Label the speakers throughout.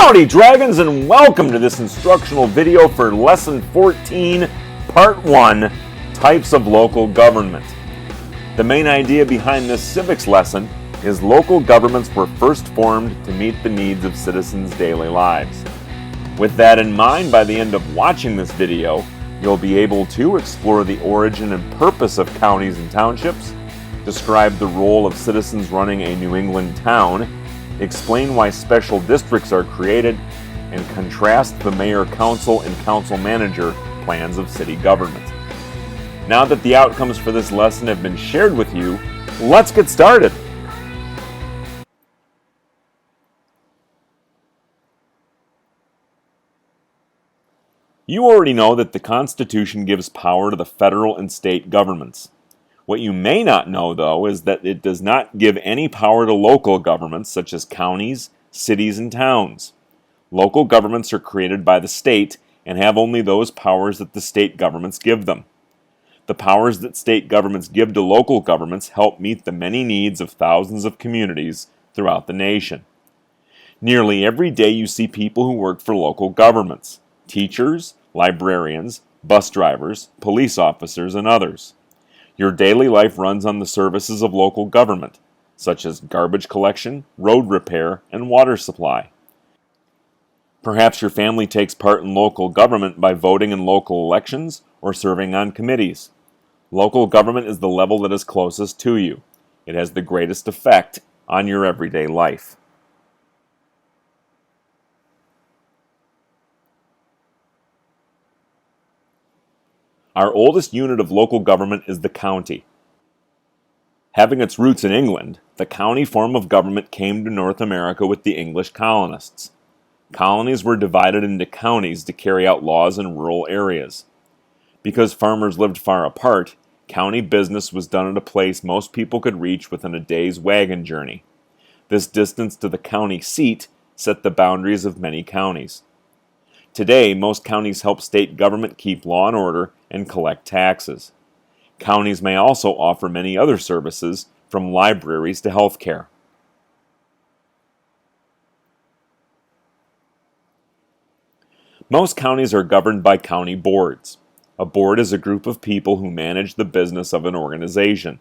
Speaker 1: Howdy Dragons, and welcome to this instructional video for Lesson 14, Part 1, Types of Local Government. The main idea behind this civics lesson is local governments were first formed to meet the needs of citizens' daily lives. With that in mind, by the end of watching this video, you'll be able to explore the origin and purpose of counties and townships, describe the role of citizens running a New England town, explain why special districts are created, and contrast the mayor, council, and council manager plans of city government. Now that the outcomes for this lesson have been shared with you, let's get started. You already know that the Constitution gives power to the federal and state governments. What you may not know, though, is that it does not give any power to local governments such as counties, cities, and towns. Local governments are created by the state and have only those powers that the state governments give them. The powers that state governments give to local governments help meet the many needs of thousands of communities throughout the nation. Nearly every day you see people who work for local governments: teachers, librarians, bus drivers, police officers, and others. Your daily life runs on the services of local government, such as garbage collection, road repair, and water supply. Perhaps your family takes part in local government by voting in local elections or serving on committees. Local government is the level that is closest to you. It has the greatest effect on your everyday life. Our oldest unit of local government is the county. Having its roots in England, the county form of government came to North America with the English colonists. Colonies were divided into counties to carry out laws in rural areas. Because farmers lived far apart, county business was done at a place most people could reach within a day's wagon journey. This distance to the county seat set the boundaries of many counties. Today, most counties help state government keep law and order and collect taxes. Counties may also offer many other services, from libraries to health care. Most counties are governed by county boards. A board is a group of people who manage the business of an organization.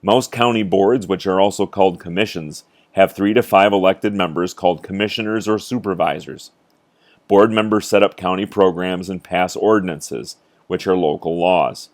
Speaker 1: Most county boards, which are also called commissions, have 3 to 5 elected members called commissioners or supervisors. Board members set up county programs and pass ordinances, which are local laws.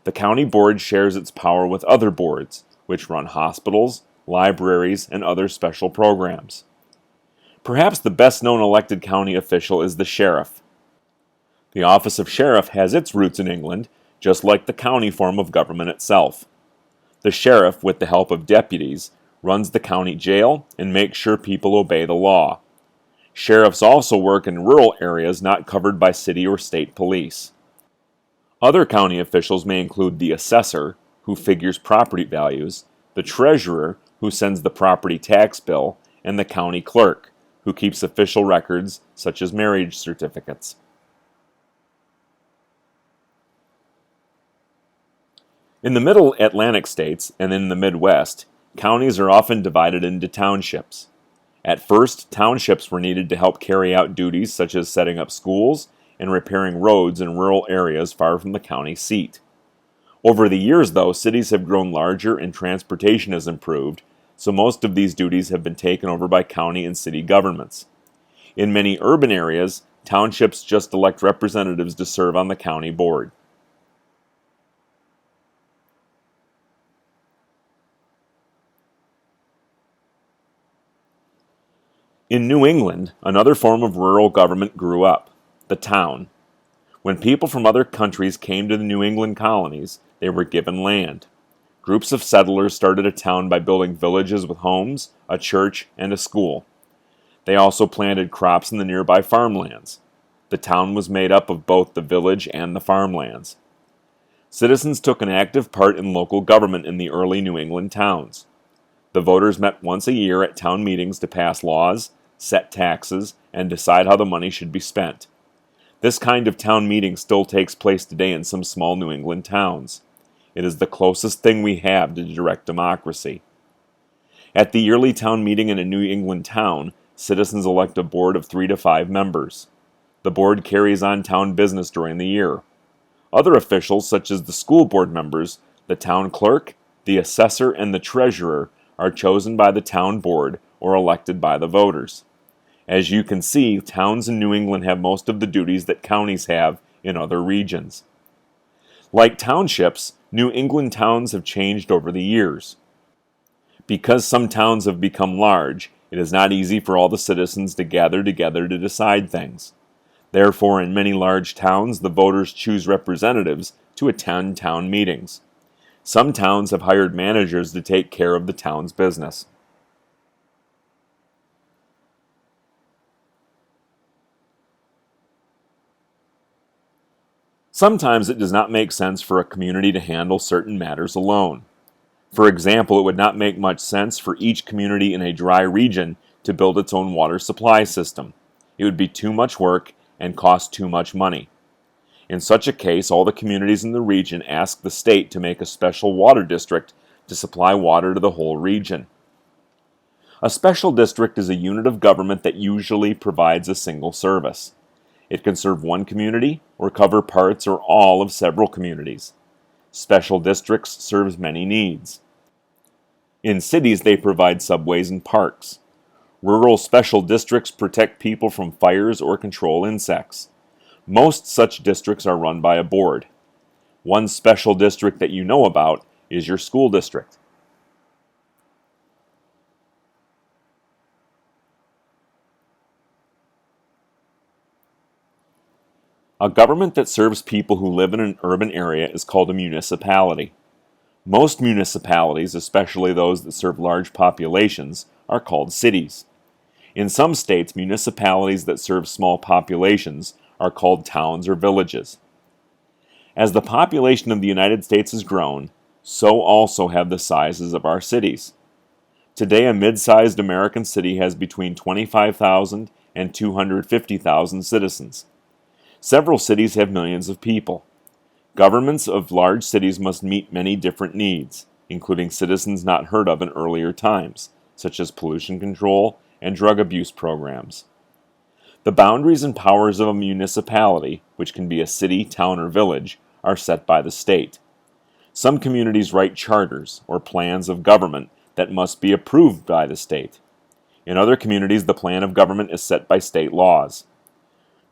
Speaker 1: The county board shares its power with other boards, which run hospitals, libraries, and other special programs. Perhaps the best-known elected county official is the sheriff. The office of sheriff has its roots in England, just like the county form of government itself. The sheriff, with the help of deputies, runs the county jail and makes sure people obey the law. Sheriffs also work in rural areas not covered by city or state police. Other county officials may include the assessor, who figures property values, the treasurer, who sends the property tax bill, and the county clerk, who keeps official records such as marriage certificates. In the Middle Atlantic states and in the Midwest, counties are often divided into townships. At first, townships were needed to help carry out duties such as setting up schools and repairing roads in rural areas far from the county seat. Over the years, though, cities have grown larger and transportation has improved, so most of these duties have been taken over by county and city governments. In many urban areas, townships just elect representatives to serve on the county board. In New England, another form of rural government grew up: the town. When people from other countries came to the New England colonies, they were given land. Groups of settlers started a town by building villages with homes, a church, and a school. They also planted crops in the nearby farmlands. The town was made up of both the village and the farmlands. Citizens took an active part in local government in the early New England towns. The voters met once a year at town meetings to pass laws, set taxes, and decide how the money should be spent. This kind of town meeting still takes place today in some small New England towns. It is the closest thing we have to direct democracy. At the yearly town meeting in a New England town, Citizens elect a board of 3 to 5 members. The board carries on town business during the year. Other officials, such as the school board members, the town clerk, the assessor, and the treasurer, are chosen by the town board or elected by the voters. As you can see, towns in New England have most of the duties that counties have in other regions. Like townships, New England towns have changed over the years. Because some towns have become large, it is not easy for all the citizens to gather together to decide things. Therefore, in many large towns, the voters choose representatives to attend town meetings. Some towns have hired managers to take care of the town's business. Sometimes it does not make sense for a community to handle certain matters alone. For example, it would not make much sense for each community in a dry region to build its own water supply system. It would be too much work and cost too much money. In such a case, all the communities in the region ask the state to make a special water district to supply water to the whole region. A special district is a unit of government that usually provides a single service. It can serve one community or cover parts or all of several communities. Special districts serve many needs. In cities, they provide subways and parks. Rural special districts protect people from fires or control insects. Most such districts are run by a board. One special district that you know about is your school district. A government that serves people who live in an urban area is called a municipality. Most municipalities, especially those that serve large populations, are called cities. In some states, municipalities that serve small populations are called towns or villages. As the population of the United States has grown, so also have the sizes of our cities. Today, a mid-sized American city has between 25,000 and 250,000 citizens. Several cities have millions of people. Governments of large cities must meet many different needs, including citizens not heard of in earlier times, such as pollution control and drug abuse programs. The boundaries and powers of a municipality, which can be a city, town, or village, are set by the state. Some communities write charters, or plans of government, that must be approved by the state. In other communities, the plan of government is set by state laws.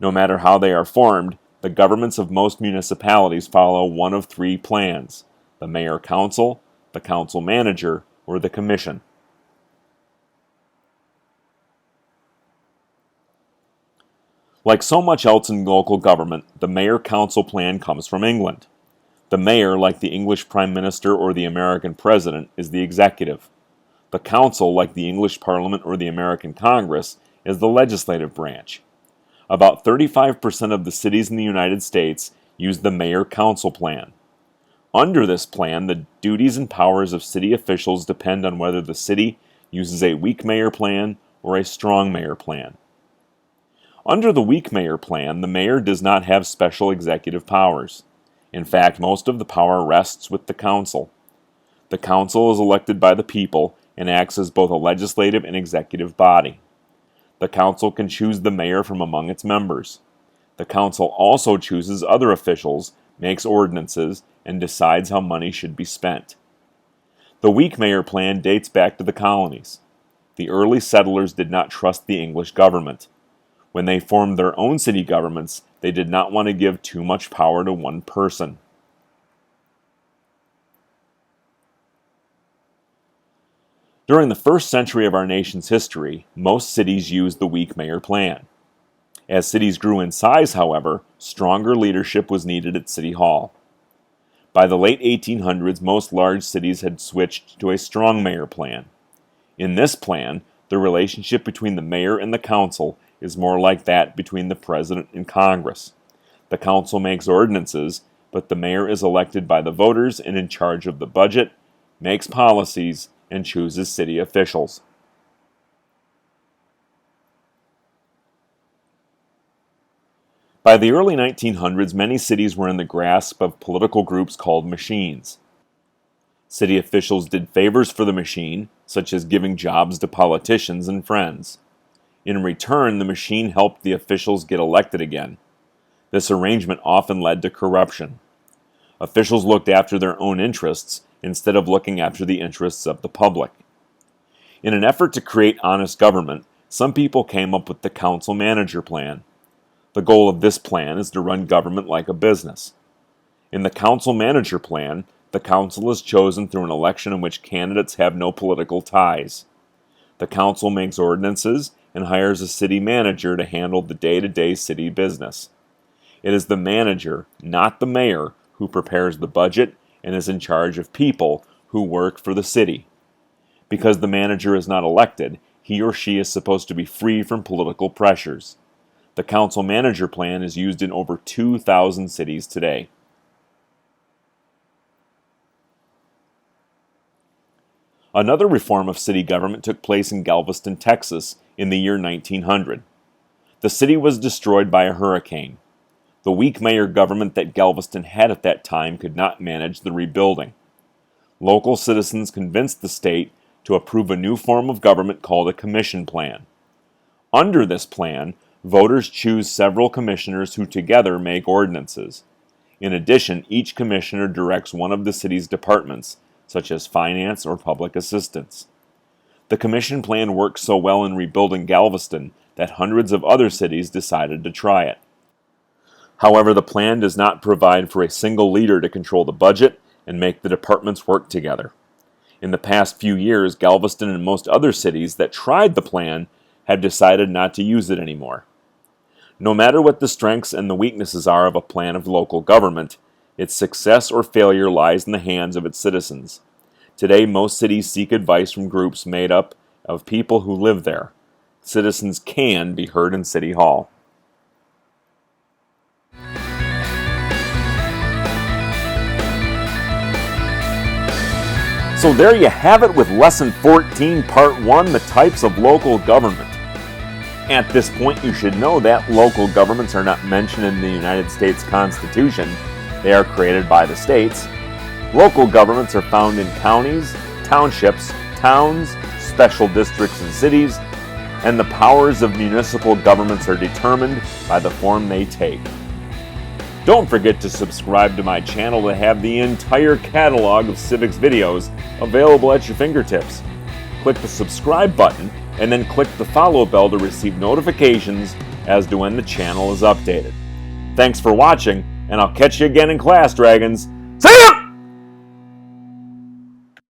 Speaker 1: No matter how they are formed, the governments of most municipalities follow one of 3 plans: the mayor-council, the council-manager, or the commission. Like so much else in local government, the mayor-council plan comes from England. The mayor, like the English prime minister or the American president, is the executive. The council, like the English parliament or the American Congress, is the legislative branch. About 35% of the cities in the United States use the mayor-council plan. Under this plan, the duties and powers of city officials depend on whether the city uses a weak mayor plan or a strong mayor plan. Under the weak mayor plan, the mayor does not have special executive powers. In fact, most of the power rests with the council. The council is elected by the people and acts as both a legislative and executive body. The council can choose the mayor from among its members. The council also chooses other officials, makes ordinances, and decides how money should be spent. The weak mayor plan dates back to the colonies. The early settlers did not trust the English government. When they formed their own city governments, they did not want to give too much power to one person. During the first century of our nation's history, most cities used the weak mayor plan. As cities grew in size, however, stronger leadership was needed at City Hall. By the late 1800s, most large cities had switched to a strong mayor plan. In this plan, the relationship between the mayor and the council is more like that between the president and Congress. The council makes ordinances, but the mayor is elected by the voters and in charge of the budget, makes policies, and chooses city officials. By the early 1900s, many cities were in the grasp of political groups called machines. City officials did favors for the machine, such as giving jobs to politicians and friends. In return, the machine helped the officials get elected again. This arrangement often led to corruption. Officials looked after their own interests instead of looking after the interests of the public. In an effort to create honest government, some people came up with the council-manager plan. The goal of this plan is to run government like a business. In the council-manager plan, the council is chosen through an election in which candidates have no political ties. The council makes ordinances and hires a city manager to handle the day-to-day city business. It is the manager, not the mayor, who prepares the budget and is in charge of people who work for the city. Because the manager is not elected, he or she is supposed to be free from political pressures. The council-manager plan is used in over 2,000 cities today. Another reform of city government took place in Galveston, Texas, in the year 1900. The city was destroyed by a hurricane. The weak mayor government that Galveston had at that time could not manage the rebuilding. Local citizens convinced the state to approve a new form of government called a commission plan. Under this plan, voters choose several commissioners who together make ordinances. In addition, each commissioner directs one of the city's departments, such as finance or public assistance. The commission plan worked so well in rebuilding Galveston that hundreds of other cities decided to try it. However, the plan does not provide for a single leader to control the budget and make the departments work together. In the past few years, Galveston and most other cities that tried the plan have decided not to use it anymore. No matter what the strengths and the weaknesses are of a plan of local government, its success or failure lies in the hands of its citizens. Today, most cities seek advice from groups made up of people who live there. Citizens can be heard in City Hall. So there you have it with Lesson 14, Part 1, the types of local government. At this point, you should know that local governments are not mentioned in the United States Constitution. They are created by the states. Local governments are found in counties, townships, towns, special districts and cities, and the powers of municipal governments are determined by the form they take. Don't forget to subscribe to my channel to have the entire catalog of civics videos available at your fingertips. Click the subscribe button and then click the follow bell to receive notifications as to when the channel is updated. Thanks for watching, and I'll catch you again in class, Dragons.